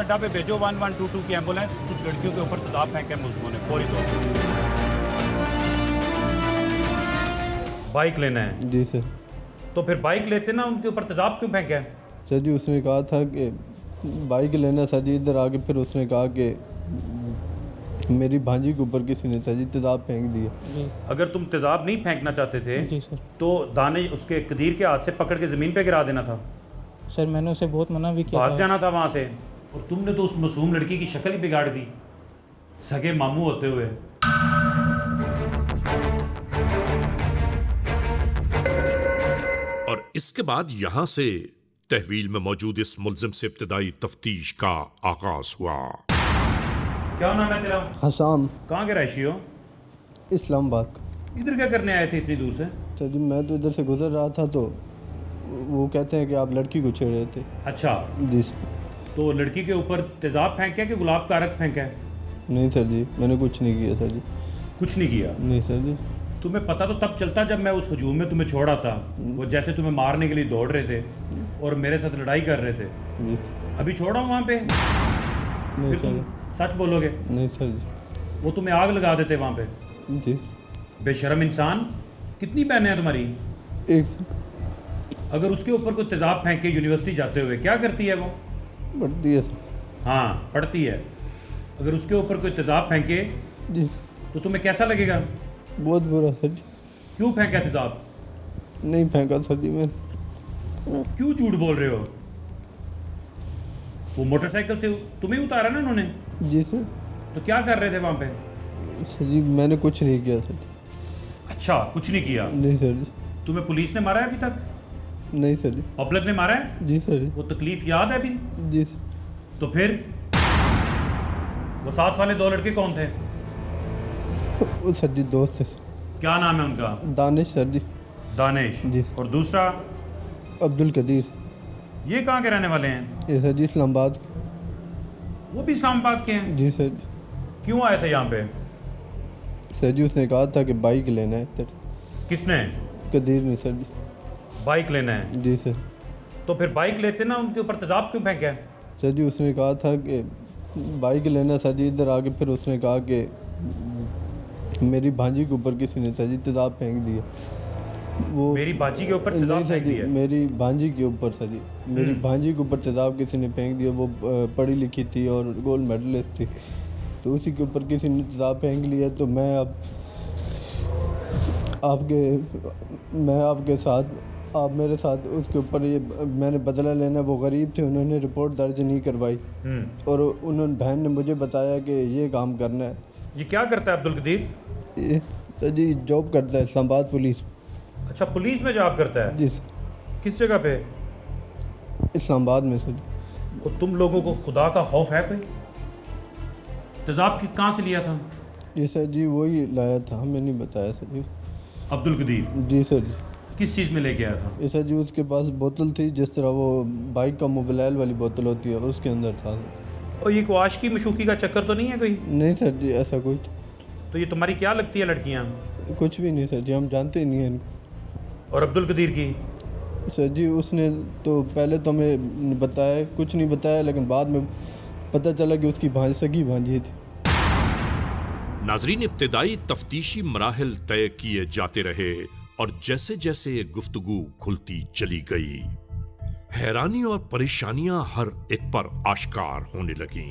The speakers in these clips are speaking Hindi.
अड्डा पे भेजो 1122 की एम्बुलेंस। कुछ लड़कियों के ऊपर तेजाब फेंके मुल्जिमों ने फौरी तौर पर। बाइक लेना है? जी सर। तो फिर बाइक लेते ना, उनके ऊपर तेजाब क्यों फेंका है? सर जी उसने कहा था कि बाइक लेना सर जी, इधर आके फिर उसने कहा कि मेरी भांजी के ऊपर किसी ने सर जी तेजाब फेंक दिया। अगर तुम तेजाब नहीं फेंकना चाहते थे जी सर। तो दाने उसके कदीर के हाथ से पकड़ के ज़मीन पे गिरा देना था, सर मैंने उसे बहुत मना भी किया भाग था। जाना था वहाँ से। और तुमने तो उस मासूम लड़की की शक्ल ही बिगाड़ दी, सगे मामू होते हुए। और इसके बाद यहां से तहवील में मौजूद इस मुल्जिम से इब्तिदाई तफ्तीश का आगाज हुआ। क्या नाम है तेरा? हसाम। कहाँ के रहायशी हो? इस्लामाबाद। इधर क्या करने आए थे इतनी दूर से? सर जी मैं तो इधर से गुजर रहा था तो वो कहते हैं कि आप लड़की को छेड़ रहे थे। अच्छा, जी सर। तो लड़की के ऊपर तेजाब फेंका कि गुलाब का अर्क फेंका है? नहीं सर जी मैंने कुछ नहीं किया सर जी। कुछ नहीं किया? नहीं सर जी। तुम्हें पता तो तब चलता जब मैं उस हजूम में तुम्हें छोड़ा था। वो जैसे तुम्हें मारने के लिए दौड़ रहे थे और मेरे साथ लड़ाई कर रहे थे। जी सर। अभी छोड़ा हूँ वहाँ पे? नहीं फिर तुम सर। सच बोलोगे? नहीं सर जी। वो तुम्हें आग लगा देते वहाँ पे। जी बेशरम इंसान। कितनी बहनें हैं तुम्हारी? एक सर। अगर उसके ऊपर कोई तेजाब फेंक के यूनिवर्सिटी जाते हुए क्या करती है वो? बढ़ती है सर। हाँ, पढ़ती है। अगर उसके ऊपर कोई तेजाब फेंके जी तो तुम्हें कैसा लगेगा? बहुत बुरा सर जी। क्यों फेंका तेजाब? नहीं फेंका सर जी मैंने। क्यों झूठ बोल रहे हो? वो मोटरसाइकिल से तुम्हें उतारा ना उन्होंने? जी सर। तो क्या कर रहे थे वहाँ पे? सर जी मैंने कुछ नहीं किया सर जी। अच्छा, कुछ नहीं किया? नहीं सर जी। तुम्हें पुलिस ने मारा है अभी तक? नहीं सर जी। पब्लिक ने मारा है? जी सर जी। वो तकलीफ याद है अभी? जी सर। तो फिर वो साथ वाले दो लड़के कौन थे? वो सर जी दोस्त है सर। क्या नाम है उनका? दानिश सर जी। दानिश। जी। और दूसरा? अब्दुल कदीर। ये कहाँ के रहने वाले हैं? ये सर जी इस्लामाबाद। वो भी इस्लामाबाद के हैं? जी सर जी। क्यों आए थे यहाँ पे? सर जी उसने कहा था कि बाइक लेना है सर। किसने? कदीर ने सर जी। बाइक लेना है? जी सर। तो फिर बाइक लेते ना, उनके ऊपर तेजाब क्यों फेंका है? सर जी उसने कहा था कि बाइक लेना सर जी, इधर आके फिर उसने कहा कि मेरी भांजी के ऊपर किसी ने सर जी तेजाब फेंक दिया। वो मेरी बाजी के ऊपर नहीं तेजाब सर फेंक जी दिया? मेरी भांजी के ऊपर सर जी, मेरी भांजी के ऊपर तेजाब किसी ने फेंक दिया। वो पढ़ी लिखी थी और गोल्ड मेडलिस्ट थी, तो उसी के ऊपर किसी ने तेजाब फेंक लिया। तो मैं अब आपके साथ, आप मेरे साथ उसके ऊपर ये मैंने बदला लेना। वो गरीब थे, उन्होंने रिपोर्ट दर्ज नहीं करवाई और उन्होंने बहन ने मुझे बताया कि ये काम करना है। ये क्या करता है अब्दुल कदीर? ये सर जी जॉब करता है इस्लामाबाद पुलिस। अच्छा, पुलिस में जॉब करता है? जी सर। किस जगह पे? इस्लामाबाद में सर जी। और तुम लोगों को खुदा का खौफ है कोई? तेजाब कहाँ से लिया था? ये सर जी वही लाया था, हमें नहीं बताया सर जी। अब्दुल कदीर जी सर जी। किस चीज़ में लेके आया था? ये सर जी उसके पास बोतल थी, जिस तरह वो बाइक का मोबाइल वाली बोतल होती है, उसके अंदर था। और ये कोई आशिकी मशूकी का चक्कर तो नहीं है कोई? नहीं सर जी ऐसा कुछ। तो ये तुम्हारी क्या लगती है लड़कियाँ? कुछ भी नहीं सर जी, हम जानते ही नहीं हैं इनको। और अब्दुल कदीर की? सर जी उसने तो पहले तो हमें बताया, कुछ नहीं बताया, लेकिन बाद में पता चला कि उसकी सगी भांजी थी। नाजरीन, इब्तिदाई तफ्तीशी मराहिल तय किए जाते रहे और जैसे जैसे गुफ्तगू खुलती चली गई, हैरानी और परेशानियां हर एक पर आश्कार होने लगी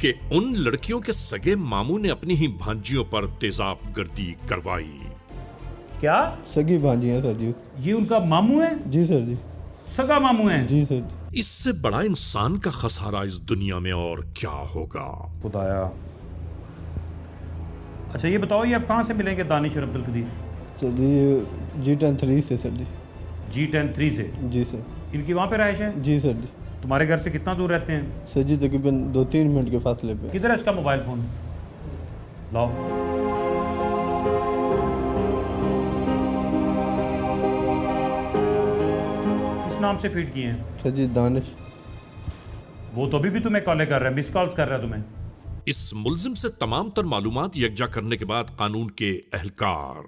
कि उन लड़कियों के सगे मामू ने अपनी ही भांजियों पर तेजाब गर्दी करवाई। क्या? सगी भांजी हैं सर जी। ये उनका मामू है? जी सर जी। सगा मामू है? जी सर जी। इससे बड़ा इंसान का खसारा इस दुनिया में और क्या होगा। खुदाया। अच्छा ये बताओ, ये अब कहाँ से मिलेंगे दानिश और अब्दुल कदीर? सर जी G10-3 से सर जी। G10-3 से? जी सर। इनकी वहाँ पे रहायश है? जी सर जी। तुम्हारे घर से कितना दूर रहते हैं? सर जी तकरीबन 2-3 मिनट के फासले पे। किधर है इसका मोबाइल फ़ोन? लाओ। किस नाम से फीड किए हैं? सर जी दानिश। वो तो अभी भी तुम्हें कॉलें कर रहा है, मिस कॉल्स कर रहा है तुम्हें। इस मुल्जिम से तमाम तर मालूमात यकजा करने के बाद कानून के एहलकार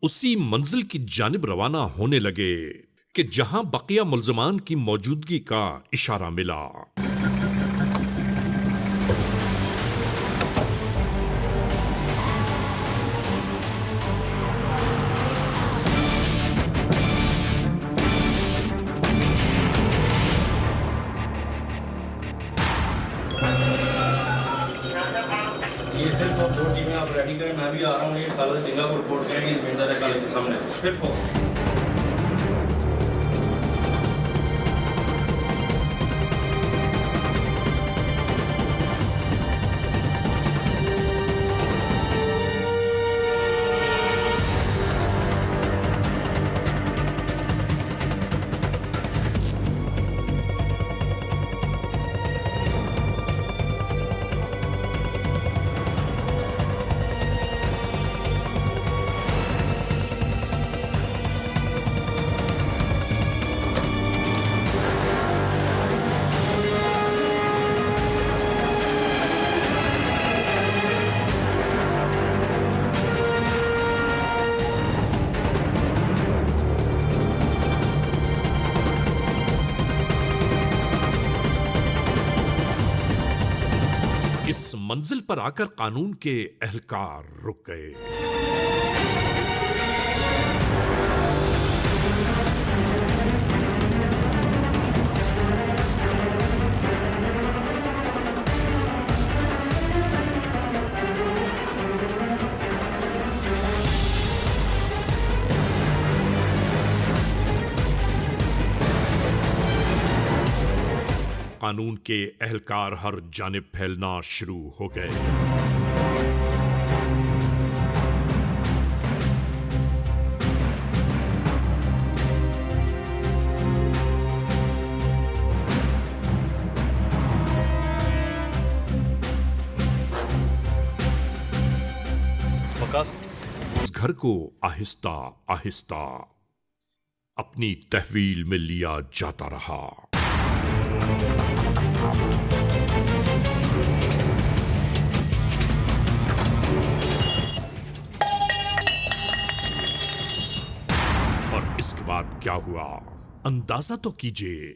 उसी मंजिल की जानिब रवाना होने लगे कि जहां बकिया मुल्जमान की मौजूदगी का इशारा मिला। करें, मैं भी आ रहा हूँ। ये कल जिला को रिपोर्ट करेंगे जमींदार कॉलेज के सामने फिर फोन। इस मंजिल पर आकर कानून के एहलकार रुक गए। कानून के एहलकार हर जानिब फैलना शुरू हो गए। इस घर को आहिस्ता आहिस्ता अपनी तहवील में लिया जाता रहा। और इसके बाद क्या हुआ, अंदाजा तो कीजिए।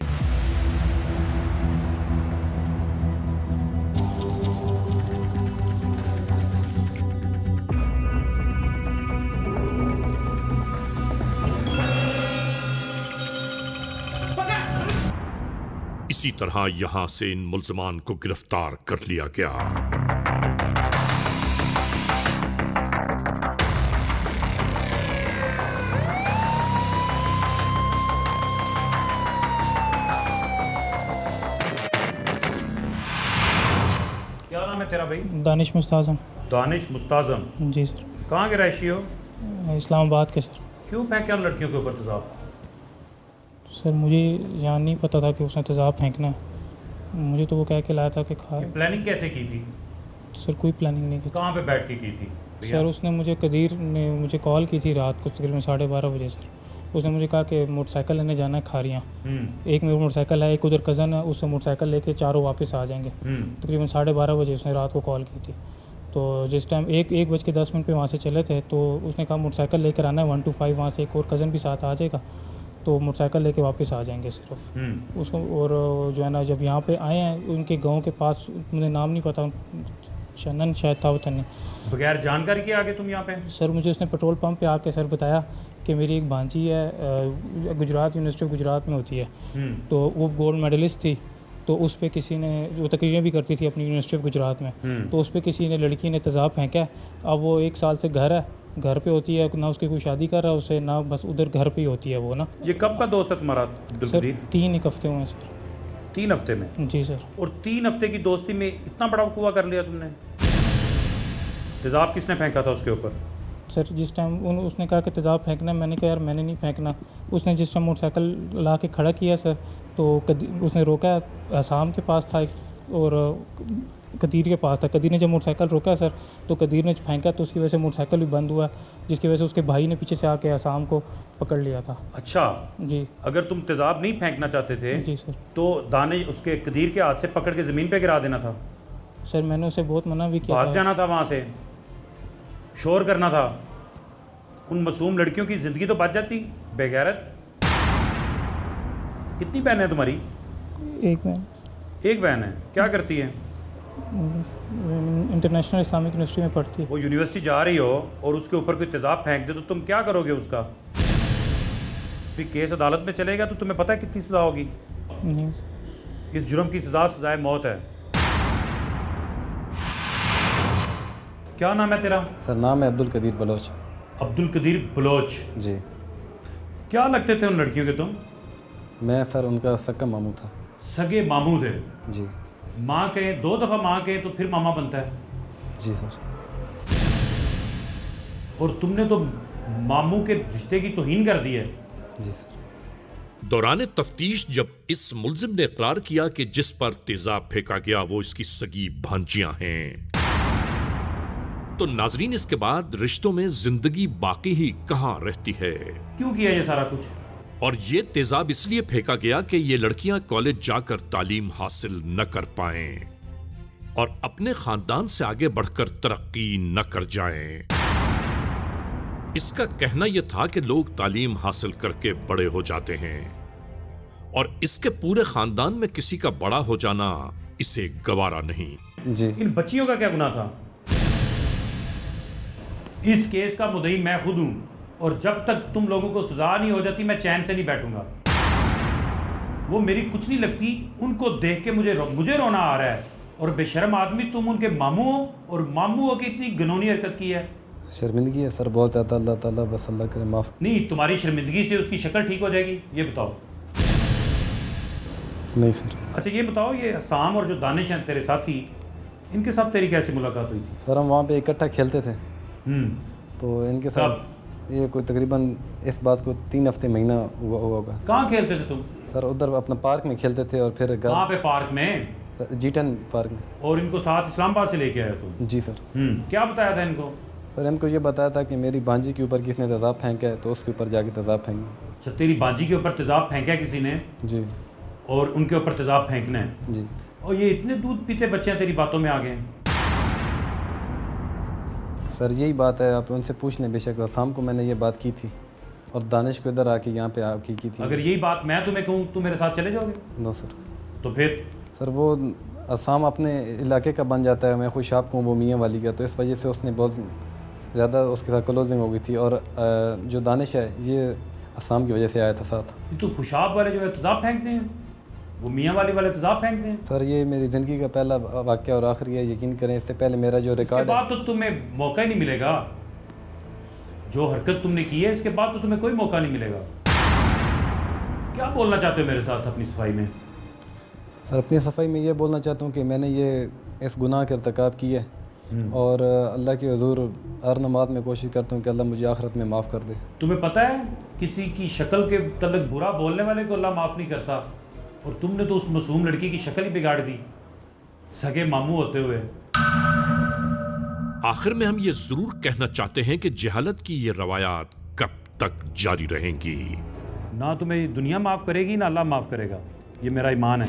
इसी तरह यहां से इन मुल्ज़मान को गिरफ्तार कर लिया गया। क्या नाम है तेरा भाई? दानिश मुस्ताज़म। दानिश मुस्ताज़म। जी सर। कहाँ के रहायशी हो? इस्लामाबाद के सर। क्यों फेंके आप लड़कियों के ऊपर तेज़ाब? सर मुझे यहाँ नहीं पता था कि उसने तेज़ाब फेंकना है। मुझे तो वो कह के लाया था कि खा। प्लानिंग कैसे की थी? सर कोई प्लानिंग नहीं की। कहाँ पे बैठ के की थी? सर उसने मुझे कदीर ने मुझे कॉल की थी रात को तकरीबन 12:30 बजे। सर उसने मुझे कहा कि मोटरसाइकिल लेने जाना है खारियाँ। एक मेरा मोटरसाइकिल है, एक उधर कज़न है, उससे मोटरसाइकिल लेके चारों वापस आ जाएंगे। तकरीबन 12:30 बजे उसने रात को कॉल की थी। तो जिस टाइम 1:10 पे वहाँ से चले थे तो उसने कहा मोटरसाइकिल लेकर आना है 125, वहाँ से एक और कज़न भी साथ आ जाएगा, तो मोटरसाइकिल लेके वापस आ जाएंगे सिर्फ उसको। और जो है ना, जब यहाँ पे आए हैं उनके गांव के पास, मुझे नाम नहीं पता, चन्नन शायद था, वतन नहीं। बगैर जानकारी के आगे तुम यहाँ पे? सर मुझे उसने पेट्रोल पंप पे आके सर बताया कि मेरी एक भांजी है, गुजरात यूनिवर्सिटी ऑफ गुजरात में होती है, तो वो गोल्ड मेडलिस्ट थी। तो उस पर किसी ने, वो तकरीरें भी करती थी अपनी यूनिवर्सिटी ऑफ गुजरात में, तो उस पर किसी ने, लड़की ने तेज़ाब फेंका है। अब वो 1 साल से घर पे होती है ना, उसकी कोई शादी कर रहा है उससे ना, बस उधर घर पे ही होती है वो ना। ये कब का दोस्त है तुम्हारा? सर 3 हफ्ते हुए हैं सर। 3 हफ्ते में? जी सर। और 3 हफ्ते की दोस्ती में इतना बड़ा वकूआ कर लिया तुमने? तेज़ाब किसने फेंका था उसके ऊपर? सर जिस टाइम उसने कहा कि तेज़ाब फेंकना है, मैंने कहा यार मैंने नहीं फेंकना। उसने जिस टाइम मोटरसाइकिल ला के खड़ा किया सर, तो उसने रोका, आसाम के पास था और कदीर के पास था। कदीर ने जब मोटरसाइकिल रोका सर, तो कदीर ने फेंका, तो उसकी वजह से मोटरसाइकिल भी बंद हुआ, जिसकी वजह से उसके भाई ने पीछे से आके आसाम को पकड़ लिया था। अच्छा जी। अगर तुम तेज़ाब नहीं फेंकना चाहते थे जी सर, तो दाने उसके कदीर के हाथ से पकड़ के ज़मीन पे गिरा देना था। सर मैंने उसे बहुत मना भी किया भाग था। जाना था वहाँ से, शोर करना था, उन मासूम लड़कियों की ज़िंदगी तो बच जाती। बेगैरत। कितनी बहन है तुम्हारी? एक बहन है। क्या करती है? इंटरनेशनल इस्लामिक यूनिवर्सिटी में पढ़ती है। वो यूनिवर्सिटी जा रही हो और उसके ऊपर कोई तेज़ाब फेंक दे तो तुम क्या करोगे उसका? फिर केस अदालत में चलेगा तो तुम्हें पता है कितनी सज़ा होगी? नहीं सर। इस जुर्म की सज़ाए मौत है। क्या नाम है तेरा? सर नाम है अब्दुल कदीर बलोच। अब्दुल कदीर बलोच। जी। क्या लगते थे उन लड़कियों के तुम? मैं सर उनका सक्का मामू था। सगे मामू थे? जी। माँ के 2 दफ़ा माँ के तो फिर मामा बनता है। जी सर। और तुमने तो मामू के रिश्ते की तौहीन कर दी है। जी सर। दौरान तफ्तीश जब इस मुल्जिम ने इकरार किया कि जिस पर तेजाब फेंका गया वो इसकी सगी भांजियां हैं, तो नाजरीन इसके बाद रिश्तों में जिंदगी बाकी ही कहां रहती है। क्यों किया ये सारा कुछ? और ये तेजाब इसलिए फेंका गया कि ये लड़कियां कॉलेज जाकर तालीम हासिल न कर पाएं और अपने खानदान से आगे बढ़कर तरक्की न कर जाएं। इसका कहना यह था कि लोग तालीम हासिल करके बड़े हो जाते हैं और इसके पूरे खानदान में किसी का बड़ा हो जाना इसे गवारा नहीं। जी। इन बच्चियों का क्या गुनाह था? इस केस का मुद्दई मैं खुद हूं और जब तक तुम लोगों को सजा नहीं हो जाती मैं चैन से नहीं बैठूंगा। वो मेरी कुछ नहीं लगती, उनको देख के मुझे रोना आ रहा है। और बेशर्म आदमी तुम उनके मामू हो और मामू हो की इतनी घिनौनी हरकत की है। शर्मिंदगी है सर बहुत ज़्यादा। अल्लाह ताला बस अल्लाह करे माफ़। नहीं, तुम्हारी शर्मिंदगी से उसकी शक्ल ठीक हो जाएगी, ये बताओ। नहीं सर। अच्छा ये बताओ, ये असाम और जो दानिश हैं तेरे साथी, इनके साथ तेरी कैसी मुलाकात हुई थी? सर हम वहाँ पे इकट्ठा खेलते थे तो इनके कब? साथ ये कोई तकरीबन इस बात को 3 हफ्ते महीना हुआ होगा। कहाँ खेलते थे तुम? सर उधर अपना पार्क में खेलते थे और फिर कहाँ पे पार्क में? G10 पार्क में। और इनको साथ इस्लामाबाद से लेके आए तुम? जी सर। क्या बताया था इनको? सर इनको ये बताया था कि मेरी भांजी के ऊपर किसने तेज़ाब फेंका है तो उसके ऊपर जाके तेज़ाब फेंकना। अच्छा, तेरी बाजी के ऊपर तेजाब फेंका है किसी ने जी। और उनके ऊपर तेजाब फेंकना है। जी। और ये इतने दूध पीते बच्चे हैं तेरी बातों में आ गए हैं। सर यही बात है, आप उनसे पूछ लें। बेशक शाम को मैंने ये बात की थी और दानिश को इधर आके यहाँ पे आपकी की थी। अगर यही बात मैं तुम्हें कहूँ तुम मेरे साथ चले जाओगे? No sir. तो फिर? सर वो असम अपने इलाके का बन जाता है, मैं खुश आपको वो मियाँ वाली का, तो इस वजह से उसने बहुत ज़्यादा उसके साथ क्लोजिंग हो गई थी। और जो दानिश है ये असम की वजह से आया था साथ। तो खुशाब वाले जो है तेजाब फेंकते हैं, वो मियाँ वाली वाले तेजाब फेंकते हैं। सर ये मेरी ज़िंदगी का पहला वाक़या और आखिरी है, यकीन करें। इससे पहले मेरा जो इसके रिकॉर्ड बाद तो तुम्हें मौका ही नहीं मिलेगा। जो हरकत तुमने की है इसके बाद तो तुम्हें कोई मौका नहीं मिलेगा। क्या बोलना चाहते हो मेरे साथ अपनी सफाई में? सर अपनी सफाई में ये बोलना चाहता हूँ कि मैंने ये इस गुनाह का इर्तिकाब किया है और अल्लाह के हुजूर हर नमाज में कोशिश करता हूँ कि अल्लाह मुझे आखिरत में माफ़ कर दे। तुम्हें पता है किसी की शक्ल के तलक बुरा बोलने वाले को अल्लाह माफ़ नहीं करता, और तुमने तो उस मासूम लड़की की शक्ल ही बिगाड़ दी सगे मामू होते हुए। आखिर में हम ये जरूर कहना चाहते हैं कि जहालत की ये रवायात कब तक जारी रहेंगी। ना तुम्हें दुनिया माफ़ करेगी ना अल्लाह माफ़ करेगा, ये मेरा ईमान है।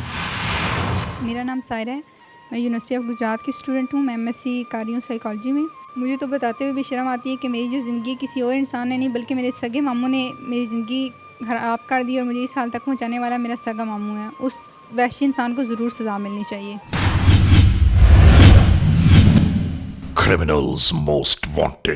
मेरा नाम सायरा है, मैं यूनिवर्सिटी ऑफ गुजरात की स्टूडेंट हूँ। मैं MSc कर रही हूँ साइकोलॉजी में। मुझे तो बताते हुए भी शर्म आती है कि मेरी जो ज़िंदगी किसी और इंसान ने नहीं बल्कि मेरे सगे मामू ने मेरी ज़िंदगी ख़राब कर दी और मुझे इस हाल तक पहुँचाने वाला मेरा सगा मामू है। उस वहशी इंसान को ज़रूर सज़ा मिलनी चाहिए। Criminals most wanted.